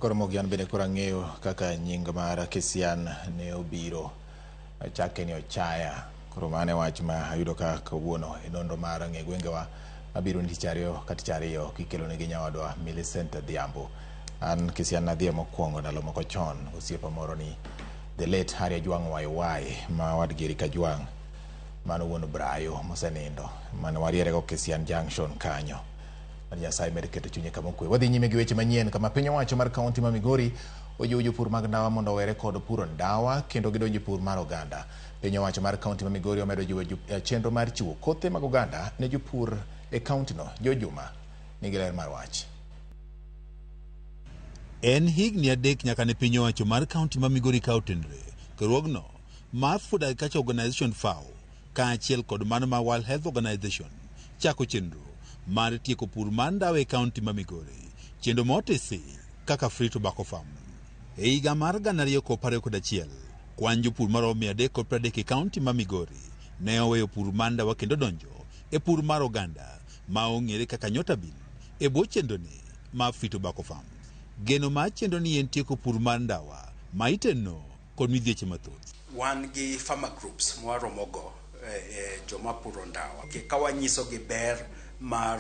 Ramogi an bende koro ang'eyo kaka nying mar Kisian ne obiro chake ni Ochaya. Koro mane wach ma ayudo ka kawuono e nonro mar ng'e gwengewa mabiro tich ariyo kikelo negi nyawadwa Millicent Dhiambo. An Kisian nadhie mokwongo ndalo moko chon osiepa moro ni the late Harry Ajwang' Waiwai ma wadgi Erika Ajwang' mano wuon Brayo mosenindo mane warierego Kisian Junction kanyo. Nyasaye med keto chunye kama okwe. Wadhi nyime gi weche manyien kama piny owacho mar kaunti ma Migori ojiwo jopur mag ndawa mondo owere kod puro ndawa kendo gidonji pur mar oganda. Piny owacho mar kaunti ma Migori omedo jiwo chenro mar chiwo kothe mag oganda ne jopur e kaunti no. Jojuma nigi ler mar wach. En higni adek nyaka ne piny owacho mar kaunti ma Migori kaw tenre. Riwruogno mar Food Agriculture Organization FAO kaachiel kod mano ma World Health Organization chako chenro mar tieko pur mar ndawa e kaunti ma Migori. Chenro motisi kaka Free Tobacco Farm. E higa mar 2021, kwan jopur maromo 330 e kaunti ma Migori ne oweyo pur mar ndawa kendo donjo e pur mar oganda ma ong'ere kaka nyota bin e bwo chendoni ma Free Tobacco Farm. Geno mar chendro ni en tieko pur mar ndawa ma iteno kod midhieche mathoth. Wan gi farmer groups mwa Ramogo joma puro ndawa kawanyiso gi ber mar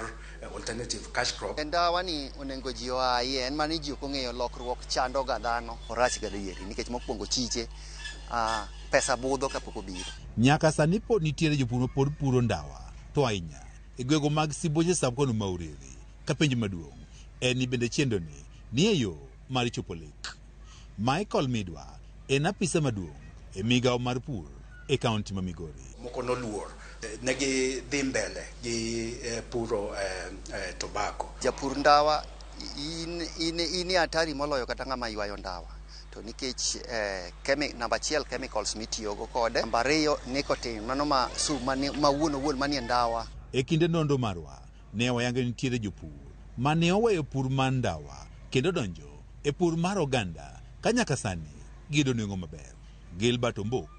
alternative cash crop. Ndawa ni onengo ji oaye en mani ji okong'eyo lokruok chando ga dhano orach ga dieri nikech mokwongo chiche pesa budho kapok obiro. Nyaka sani pod nitiere jopur mapod puro ndawa to ahinya e gwego mag Sibuoche sub-kono ma Uriri. Ka penjo maduong' en ni bende chendoni ni e yo mar chopo lek. Michael Midwa en apisa maduong' e migawo mar pur e kaunti ma Migori. Moko noluor negi dhi mbele gi puro tobacco. Japur ndawa ini hatari moloyo kata ng'ama ywayo ndawa to nikech namba 1 chemicals mitiyogo kode, namba 2 nicotine mano ma wuon manie ndawa. E kinde nonro marwa ne wayango nitiere jopur mane oweyo pur mar ndawa kendo donjo e pur mar oganda ka nyaka sani gido nengo maber. Gilbert Ombok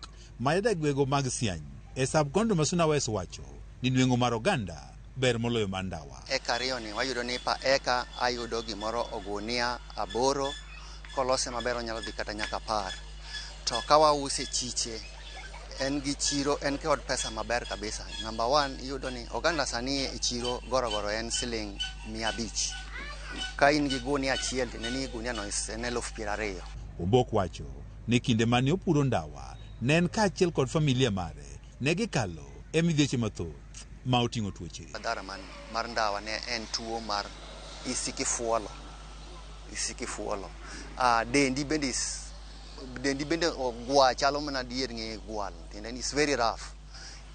mayada gwego mag Siany e sub-kondo ma Suna West wacho ni nengo mar oganda ber moloyo mar ndawa. Eka ariyo ni wayudo ni pa eka ayudo gimoro ogunia 8 kolose maber onyalo dhi kata nyaka 10. To kawa use chiche en gi chiro en kod pesa maber kabisa. Namba 1 iyudo ni oganda sani e chiro gorogoro en siling 500. Ka in gi gunia achiel ne ni gunia no en 20,000. Ombok wacho ni kinde mane opuro ndawa ne en kaachiel kod familia mare ne gikalo e midhieche mathoth ma oting'o tuoche. Madhara mar ndawa ne en tuo mar isikifuolo. Dendi bende ogwa chalo mana dier ng'e gwal. And it's very rough.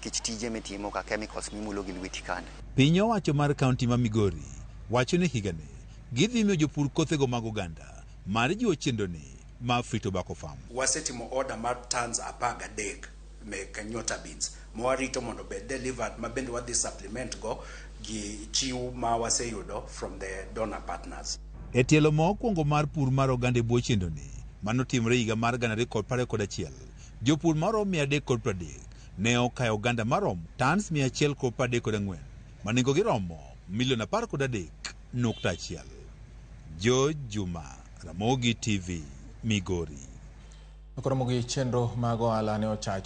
Kich tije mitimo ka chemicals mimulo gi lweti kane. Piny owacho mar kaunti ma Migori wacho ni higani gidhi miyo jopur kothego mag oganda mar jiwo chendoni ma Free Tobacco Farm. Wasetimo order mar tons 13 mek nyota beans mwarito mondo bed delivered ma bende wadhi supplement go gi chiw ma waseyudo from the donor partners. E tielo mokwongo mar pur mar oganda e bwo chendoni manotimre higa mar 2021, jopur maromo 330 ne okayo oganda maromo tons 134 ma nengogi romo $13.1 million. Juma, Ramogi TV, Migori. Ramogi chenro mag ohala ne ochacho